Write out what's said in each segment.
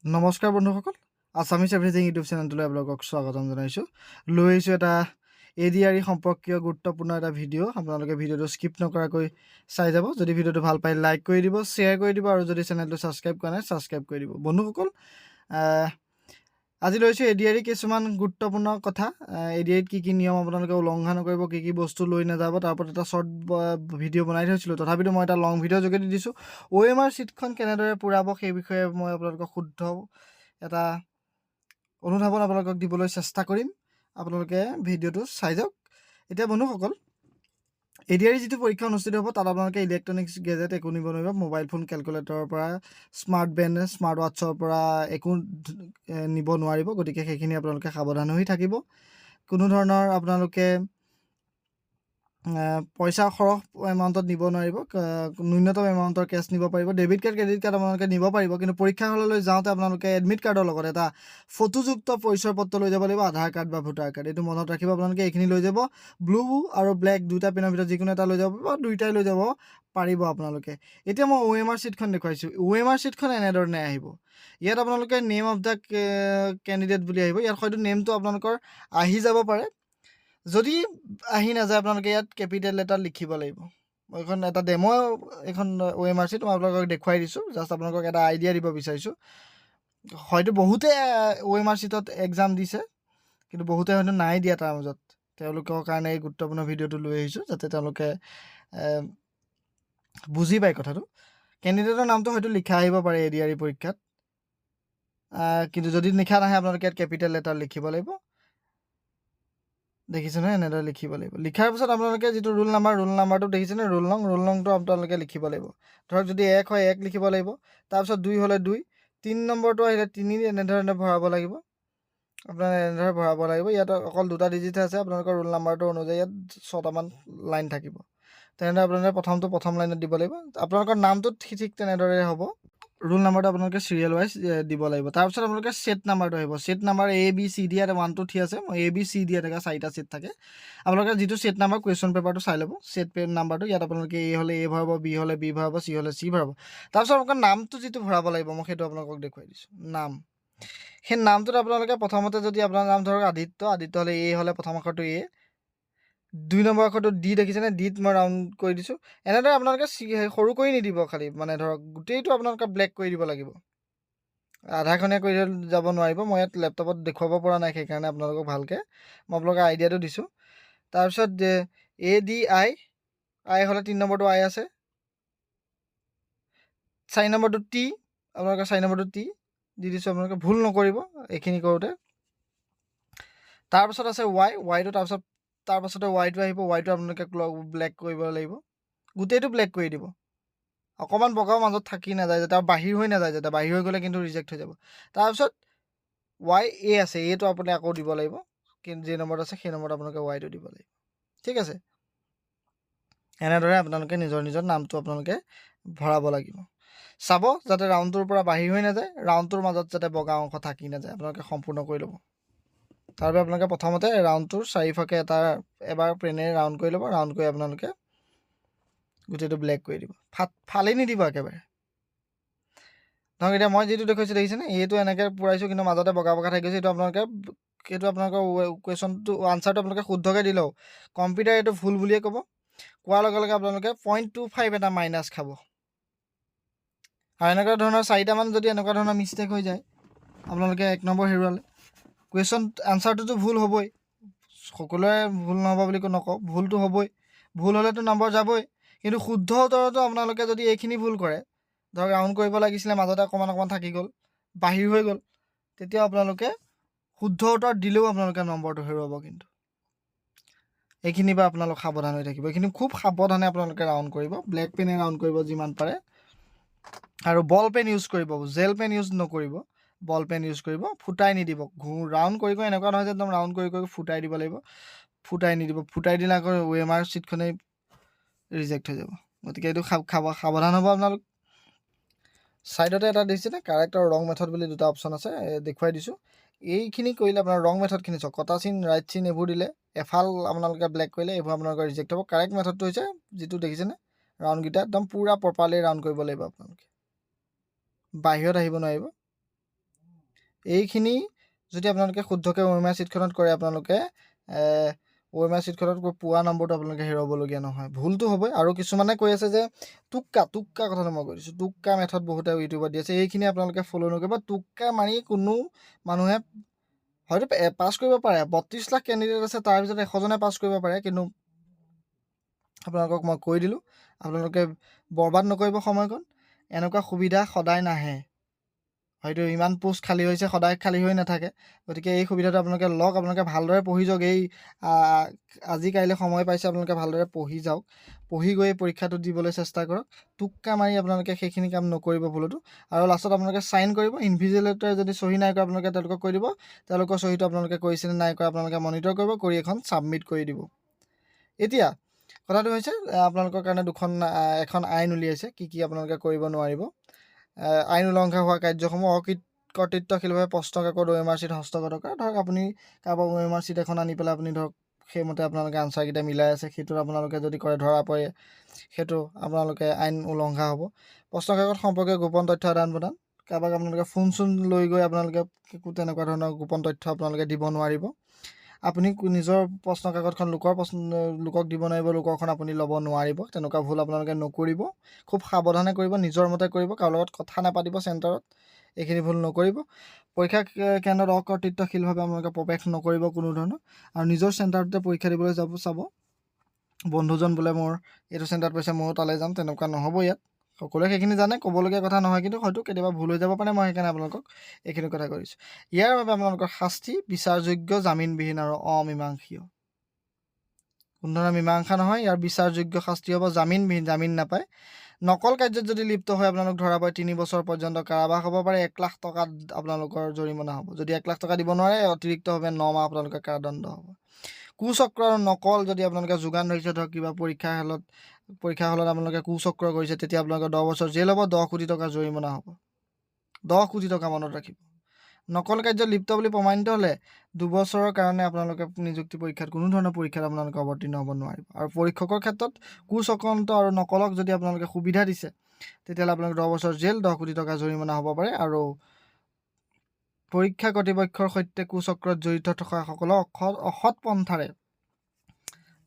নমস্কাৰ বন্ধুসকল, Assamese everything YouTube চেনেলটোলৈ আপোনালোকক স্বাগতম জনাইছোঁ। লৈ আহিছোঁ এটা ADRE সম্পৰ্কীয় গুৰুত্বপূৰ্ণ এটা ভিডিঅ'। আপোনালোকে ভিডিঅ'টো স্কিপ নকৰাকৈ চাই যাব। যদি ভিডিঅ'টো ভাল পায় লাইক কৰি দিব, শ্বেয়াৰ কৰি দিব আৰু যদি চেনেলটো ছাবস্ক্ৰাইব কৰা নাই ছাবস্ক্ৰাইব কৰি দিব। বন্ধুসকল, আজি লৈছোঁ ADRE কিছুমান গুৰুত্বপূৰ্ণ কথা। ADREত কি নিয়ম আপোনালোকে উলংঘন কৰিব, কি বস্তু লৈ নাযাব, তাৰ ওপৰত এটা শ্বৰ্ট ভিডিঅ' বনাই থৈছিলোঁ। তথাপিতো মই এটা লং ভিডিঅ' যোগেদি দিছোঁ। OMR শ্বীটখন কেনেদৰে পূৰাব সেই বিষয়ে মই আপোনালোকক শুদ্ধ এটা অনুধাৱন আপোনালোকক দিবলৈ চেষ্টা কৰিম। আপোনালোকে ভিডিঅ'টো চাই যাওক। এতিয়া বন্ধুসকল, ADRE যিটো পৰীক্ষা অনুষ্ঠিত হ'ব তাত আপোনালোকে ইলেক্ট্ৰনিক্স গেজেট একো নিব নোৱাৰিব। মোবাইল ফোন, কেলকুলেটৰৰ পৰা স্মাৰ্ট বেণ্ড, স্মাৰ্ট ৱাটছৰ পৰা একো নিব নোৱাৰিব। গতিকে সেইখিনি আপোনালোকে সাৱধান হৈ থাকিব। কোনো ধৰণৰ আপোনালোকে পইচা সৰহ এমাউণ্টত নিব নোৱাৰিব। ন্যূনতম এমাউণ্টৰ কেছ নিব পাৰিব। ডেবিট কাৰ্ড, ক্ৰেডিট কাৰ্ড আপোনালোকে নিব পাৰিব, কিন্তু পৰীক্ষা হললৈ যাওঁতে আপোনালোকে এডমিট কাৰ্ডৰ লগত এটা ফটোযুক্ত পৰিচয় পত্ৰ লৈ যাব লাগিব, আধাৰ কাৰ্ড বা ভোটাৰ কাৰ্ড। এইটো মনত ৰাখিব। আপোনালোকে এইখিনি লৈ যাব। ব্লু আৰু ব্লেক দুটা পেনৰ ভিতৰত যিকোনো এটা লৈ যাব বা দুইটাই লৈ যাব পাৰিব আপোনালোকে। এতিয়া মই OMR শ্বীটখন দেখুৱাইছোঁ। OMR শ্বীটখন এনেধৰণে আহিব। ইয়াত আপোনালোকে নেম অফ দ্য কেণ্ডিডেট বুলি আহিব। ইয়াত হয়তো নেমটো আপোনালোকৰ আহি যাব পাৰে। যদি আহি নাযায় আপোনালোকে ইয়াত কেপিটেল লেটাৰ লিখিব লাগিব। মই এখন এটা ডেমো এখন OMR শ্বীট মই আপোনালোকক দেখুৱাই দিছোঁ। জাষ্ট আপোনালোকক এটা আইডিয়া দিব বিচাৰিছোঁ। হয়তো বহুতে OMR শ্বীটত এক্সাম দিছে, কিন্তু বহুতে হয়তো নাই দিয়া। তাৰ মাজত তেওঁলোকৰ কাৰণে এই গুৰুত্বপূৰ্ণ ভিডিঅ'টো লৈ আহিছোঁ, যাতে তেওঁলোকে বুজি পায় কথাটো। কেণ্ডিডেটৰ নামটো হয়তো লিখা আহিব পাৰে ADRE পৰীক্ষাত, কিন্তু যদি লিখা নাহে আপোনালোকে ইয়াত কেপিটেল লেটাৰ লিখিব লাগিব। দেখিছেনে? এনেদৰে লিখিব লাগিব। লিখাৰ পিছত আপোনালোকে যিটো ৰোল নাম্বাৰটো দেখিছেনে? ৰোল নংটো আপোনালোকে লিখিব লাগিব। ধৰক যদি 1 হয় 1 লিখিব লাগিব। তাৰপিছত 2 হ'লে 2, 3 নম্বৰটো আহিলে 3, এনেধৰণে ভৰাব লাগিব। আপোনাৰ এনেদৰে ভৰাব লাগিব। ইয়াত অকল 2টা ডিজিট আছে। আপোনালোকৰ ৰোল নাম্বাৰটো অনুযায়ী ইয়াত 6টামান লাইন থাকিব। তেনেদৰে আপোনালোকে প্ৰথম লাইনত দিব লাগিব। আপোনালোকৰ নামটো ঠিক তেনেদৰে হ'ব। ৰোল নাম্বাৰটো আপোনালোকে চিৰিয়েল ৱাইজ দিব লাগিব। তাৰপিছত আপোনালোকে ছেট নাম্বাৰটো আহিব। ছেট নাম্বাৰ ABCD ইয়াত 1 2 3 আছে। ABCD এনেকৈ 4টা ছেট থাকে। আপোনালোকে যিটো ছেট নাম্বাৰ কুৱেশ্যন পেপাৰটো চাই ল'ব। ছেট নাম্বাৰটো ইয়াত আপোনালোকে A হ'লে A ভৰাব, B হ'লে B ভৰাব, C হ'লে C ভৰাব। তাৰপিছত আপোনালোকৰ নামটো যিটো ভৰাব লাগিব, মই সেইটো আপোনালোকক দেখুৱাই দিছোঁ। নাম, সেই নামটোত আপোনালোকে প্ৰথমতে যদি আপোনাৰ নাম ধৰক আদিত্য হ'লে A হ'লে প্ৰথম আখৰটো A, 2 নম্বৰ আখৰটো D দেখিছেনে? Dত মই ৰাউণ্ড কৰি দিছোঁ। এনেদৰে আপোনালোকে সৰু কৰি নিদিব, খালি মানে ধৰক গোটেইটো আপোনালোকে ব্লেক কৰি দিব লাগিব। আধাখনীয়া কৰি যাব নোৱাৰিব। মই ইয়াত লেপটপত দেখুৱাব পৰা নাই, সেইকাৰণে আপোনালোকক ভালকৈ মই আপোনালোকক আইডিয়াটো দিছোঁ। তাৰপিছত ADI, I হ'লে 3 নম্বৰটো I আছে। 4 নম্বৰটো T, আপোনালোকে 4 নম্বৰটো T দি দিছোঁ। আপোনালোকে ভুল নকৰিব এইখিনি কৰোঁতে। তাৰপাছত আছে Yটো, তাৰপাছতে Yটো আহিব। Yটো আপোনালোকে ব্লেক কৰিব লাগিব। গোটেইটো ব্লেক কৰি দিব। অকণমান বগাও মাজত থাকি নাযায়, যাতে বাহিৰ হৈ নাযায়, যাতে বাহিৰ হৈ গ'লে কিন্তু ৰিজেক্ট হৈ যাব। তাৰপিছত YA আছে, Aটো আপুনি আকৌ দিব লাগিব। কিন্তু যি নম্বৰত আছে সেই নম্বৰত আপোনালোকে Yটো দিব লাগিব। ঠিক আছে? এনেদৰে আপোনালোকে নিজৰ নামটো আপোনালোকে ভৰাব লাগিব। চাব যাতে ৰাউণ্ডটোৰ পৰা বাহিৰ হৈ নাযায়, ৰাউণ্ডটোৰ মাজত যাতে বগা অংশ থাকি নাযায়। আপোনালোকে সম্পূৰ্ণ কৰি ল'ব। তাৰবাবে আপোনালোকে প্ৰথমতে ৰাউণ্ডটোৰ চাৰিওফাকে এবাৰ পেনেৰে ৰাউণ্ড কৰি ল'ব। ৰাউণ্ড কৰি আপোনালোকে গোটেইটো ব্লেক কৰি দিব। ফালি নিদিব একেবাৰে। ধৰক এতিয়া মই যিটো দেখুৱাইছোঁ দেখিছেনে? এইটো এনেকৈ পূৰাইছোঁ, কিন্তু মাজতে বগা থাকি গৈছে। সেইটো আপোনালোকৰ কুৱেশ্যনটো আনচাৰটো আপোনালোকে শুদ্ধকৈ দিলেও কম্পিউটাৰ এইটো ভুল বুলিয়ে ক'ব। কোৱাৰ লগে লগে আপোনালোকে 0.25 এটা মাইনাছ খাব। আৰু এনেকুৱা ধৰণৰ 4টামান যদি এনেকুৱা ধৰণৰ মিষ্টেক হৈ যায়, আপোনালোকে 1 নম্বৰ হেৰুৱালে। কুৱেশ্যন আনচাৰটোতো ভুল হ'বই। সকলোৱে ভুল নহ'ব বুলি নকওঁ, ভুলটো হ'বই। ভুল হ'লেতো নম্বৰ যাবই। কিন্তু শুদ্ধ উত্তৰতো আপোনালোকে যদি এইখিনি ভুল কৰে, ধৰক ৰাউণ্ড কৰিব লাগিছিলে, মাজতে অকণমান থাকি গ'ল, বাহিৰ হৈ গ'ল, তেতিয়া আপোনালোকে শুদ্ধ উত্তৰ দিলেও আপোনালোকে নম্বৰটো হেৰুৱাব। কিন্তু এইখিনি বা আপোনালোক সাৱধান হৈ থাকিব। এইখিনি খুব সাৱধানে আপোনালোকে ৰাউণ্ড কৰিব। ব্লেক পেনে ৰাউণ্ড কৰিব যিমান পাৰে, আৰু বল পেন ইউজ কৰিব। জেল পেন ইউজ নকৰিব, বল পেন ইউজ কৰিব। ফুটাই নিদিব। ৰাউণ্ড কৰি এনেকুৱা নহয় যে একদম ৰাউণ্ড কৰি ফুটাই দিব লাগিব। ফুটাই নিদিব। ফুটাই দিলে আকৌ OMR শ্বীটখনেই ৰিজেক্ট হৈ যাব। গতিকে এইটো সাৱধান হ'ব আপোনালোক। ছাইডতে এটা দিছেনে কাৰেক্ট আৰু ৰং মেথড বুলি 2টা অপশ্যন আছে, দেখুৱাই দিছোঁ। এইখিনি কৰিলে আপোনাৰ ৰং মেথডখিনি চাওক। কটা চিন, ৰাইট চিন এইবোৰ দিলে, এফাল আপোনালোকে ব্লেক কৰিলে এইবোৰ আপোনালোকৰ ৰিজেক্ট হ'ব। কাৰেক্ট মেথডটো হৈছে যিটো দেখিছেনে, ৰাউণ্ডকেইটা একদম পূৰা প্ৰপাৰলি ৰাউণ্ড কৰিব লাগিব আপোনালোকে। বাহিৰত আহিব নোৱাৰিব। এইখিনি যদি আপোনালোকে শুদ্ধকৈ OMR শ্বীটখনত কৰে আপোনালোকে OMR শ্বীটখনত পোৱা নম্বৰটো আপোনালোকে হেৰুৱাবলগীয়া নহয়। ভুলটো হ'বই। আৰু কিছুমানে কৈ আছে যে টোক্কা কথাটো মই কৈ দিছোঁ। টোক্কা মেথড বহুতে ইউটিউবত দি আছে, এইখিনি আপোনালোকে ফ'ল' নকৰিব। টোক্কা মাৰি কোনো মানুহে হয়তো পাছ কৰিব পাৰে। 32 লাখ কেণ্ডিডেট আছে, তাৰ ভিতৰত 100জনে পাছ কৰিব পাৰে, কিন্তু আপোনালোকক মই কৈ দিলোঁ, আপোনালোকে বৰবাদ নকৰিব সময়কণ। এনেকুৱা সুবিধা সদায় নাহে। হয়তো ইমান পোষ্ট খালী হৈছে, সদায় খালী হৈ নাথাকে। গতিকে এই সুবিধাটো আপোনালোকে লওক, আপোনালোকে ভালদৰে পঢ়ি যাওক। এই আজি কাইলৈ সময় পাইছে, আপোনালোকে ভালদৰে পঢ়ি যাওক। পঢ়ি গৈ পৰীক্ষাটো দিবলৈ চেষ্টা কৰক। টোক্কা মাৰি আপোনালোকে সেইখিনি কাম নকৰিব ভুলতো। আৰু লাষ্টত আপোনালোকে চাইন কৰিব। ইনভিজিলেটৰে যদি চহী নাই কৰা আপোনালোকে তেওঁলোকক কৈ দিব, তেওঁলোকৰ চহীটো আপোনালোকে কৰিছেনে নাই কৰা আপোনালোকে মনিটৰ কৰিব, কৰি এখন ছাবমিট কৰি দিব। এতিয়া কথাটো হৈছে আপোনালোকৰ কাৰণে এখন আইন উলিয়াইছে, কি আপোনালোকে কৰিব নোৱাৰিব। আইন উলংঘা হোৱা কাৰ্যসমূহ কৰ্তৃত্বশীলভাৱে প্ৰশ্ন কাকত OMR শ্বীট হস্তগত কৰা। ধৰক আপুনি কাৰোবাৰ OMR শ্বীট এখন আনি পেলাই আপুনি ধৰক সেইমতে আপোনালোকে আনচাৰকেইটা মিলাই আছে, সেইটোত আপোনালোকে যদি কৰে ধৰা পৰে, সেইটো আপোনালোকে আইন উলংঘা হ'ব। প্ৰশ্ন কাকত সম্পৰ্কে গোপন তথ্য আদান প্ৰদান, কাৰোবাক আপোনালোকে ফোন লৈ গৈ আপোনালোকে একো তেনেকুৱা ধৰণৰ গোপন তথ্য আপোনালোকে দিব নোৱাৰিব। আপুনি নিজৰ প্ৰশ্ন কাকতখন লোকক দিব নোৱাৰিব, লোকৰখন আপুনি ল'ব নোৱাৰিব। তেনেকুৱা ভুল আপোনালোকে নকৰিব। খুব সাৱধানে কৰিব, নিজৰ মতে কৰিব, কাৰো লগত কথা নাপাতিব চেণ্টাৰত। এইখিনি ভুল নকৰিব। পৰীক্ষা কেন্দ্ৰত অকৰ্তৃত্বশীলভাৱে আপোনালোকে প্ৰৱেশ নকৰিব কোনো ধৰণৰ। আৰু নিজৰ চেণ্টাৰতে পৰীক্ষা দিবলৈ চাব। বন্ধুজন বোলে মোৰ এইটো চেণ্টাৰত পাইছে, ময়ো তালৈ যাম, তেনেকুৱা নহ'ব ইয়াত। সকলোৱে সেইখিনি জানে, ক'বলগীয়া কথা নহয়, কিন্তু হয়তো কেতিয়াবা ভুল হৈ যাব পাৰে। মই সেইকাৰণে আপোনালোকক এইখিনি কথা কৰিছোঁ। ইয়াৰ বাবে আপোনালোকৰ শাস্তি বিচাৰযোগ্য, জামিনবিহীন আৰু অমীমাংসীয়। কোনো ধৰণৰ মীমাংসা নহয়, ইয়াৰ বিচাৰযোগ্য শাস্তি হ'ব জামিনবিহীন, জামিন নাপায়। নকল কাৰ্যত যদি লিপ্ত হৈ আপোনালোক ধৰা পৰে 3 বছৰ পৰ্যন্ত কাৰাবাস হ'ব পাৰে, 1 লাখ টকা আপোনালোকৰ জৰিমনা হ'ব। যদি 1 লাখ টকা দিব নোৱাৰে, অতিৰিক্তভাৱে 9 মাহ আপোনালোকৰ কাৰাদণ্ড হ'ব। কুচক্ৰ আৰু নকল যদি আপোনালোকে যোগান ধৰিছে, ধৰক কিবা পৰীক্ষা হলত আপোনালোকে কুচক্ৰ কৰিছে, তেতিয়া আপোনালোকৰ 10 বছৰ জেল হ'ব, 10 কোটি টকা জৰিমনা হ'ব। 10 কোটি টকা মনত ৰাখিব। নকল কাৰ্যত লিপ্ত বুলি প্ৰমাণিত হ'লে 2 বছৰৰ কাৰণে আপোনালোকে নিযুক্তি পৰীক্ষাত কোনো ধৰণৰ পৰীক্ষাত আপোনালোকে অৱতীৰ্ণ হ'ব নোৱাৰিব। আৰু পৰীক্ষকৰ ক্ষেত্ৰত কুচক্ৰান্ত আৰু নকলক যদি আপোনালোকে সুবিধা দিছে, তেতিয়াহ'লে আপোনালোকে 10 বছৰ জেল, 10 কোটি টকা জৰিমনা হ'ব পাৰে। আৰু পৰীক্ষা কৰ্তৃপক্ষৰ সৈতে কুচক্ৰত জড়িত থকাসকলক অসৎ পন্থাৰে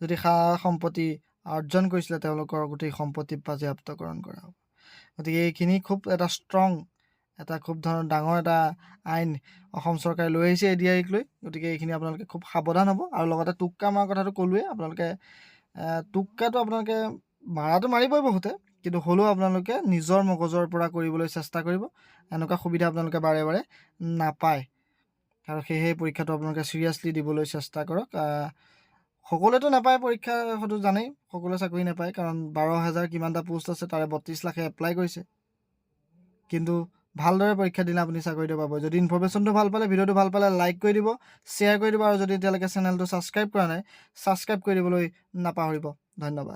যদি সা সম্পত্তি অৰ্জন কৰিছিলে, তেওঁলোকৰ গোটেই সম্পত্তি বাজেয়াপ্তকৰণ কৰা হ'ব। গতিকে এইখিনি খুব এটা ষ্ট্ৰং, খুব ডাঙৰ এটা আইন অসম চৰকাৰে লৈ আহিছে ADREক লৈ। গতিকে এইখিনি আপোনালোকে খুব সাৱধান হ'ব। আৰু লগতে টোক্কা মৰাৰ কথাটো ক'লোৱে, আপোনালোকে টোক্কাটো আপোনালোকে মাৰাটো মাৰিবই বহুতে, কিন্তু হ'লেও আপোনালোকে নিজৰ মগজৰ পৰা কৰিবলৈ চেষ্টা কৰিব। এনেকুৱা সুবিধা আপোনালোকে বাৰে বাৰে নাপায়। আৰু সেয়েহে পৰীক্ষাটো আপোনালোকে চিৰিয়াছলি দিবলৈ চেষ্টা কৰক। সকলোৱেতো নাপায় পৰীক্ষা, সেইটো জানেই, সকলোৱে চাকৰি নাপায়, কাৰণ 12,000 কিমানটা পোষ্ট আছে, তাৰে 32 লাখে এপ্লাই কৰিছে। কিন্তু ভালদৰে পৰীক্ষা দিলে আপুনি চাকৰিটো পাব। যদি ইনফৰমেশ্যনটো ভাল পালে, ভিডিঅ'টো ভাল পালে লাইক কৰি দিব, শ্বেয়াৰ কৰি দিব, আৰু যদি এতিয়ালৈকে চেনেলটো ছাবস্ক্ৰাইব কৰা নাই, ছাবস্ক্ৰাইব কৰি দিবলৈ নাপাহৰিব। ধন্যবাদ।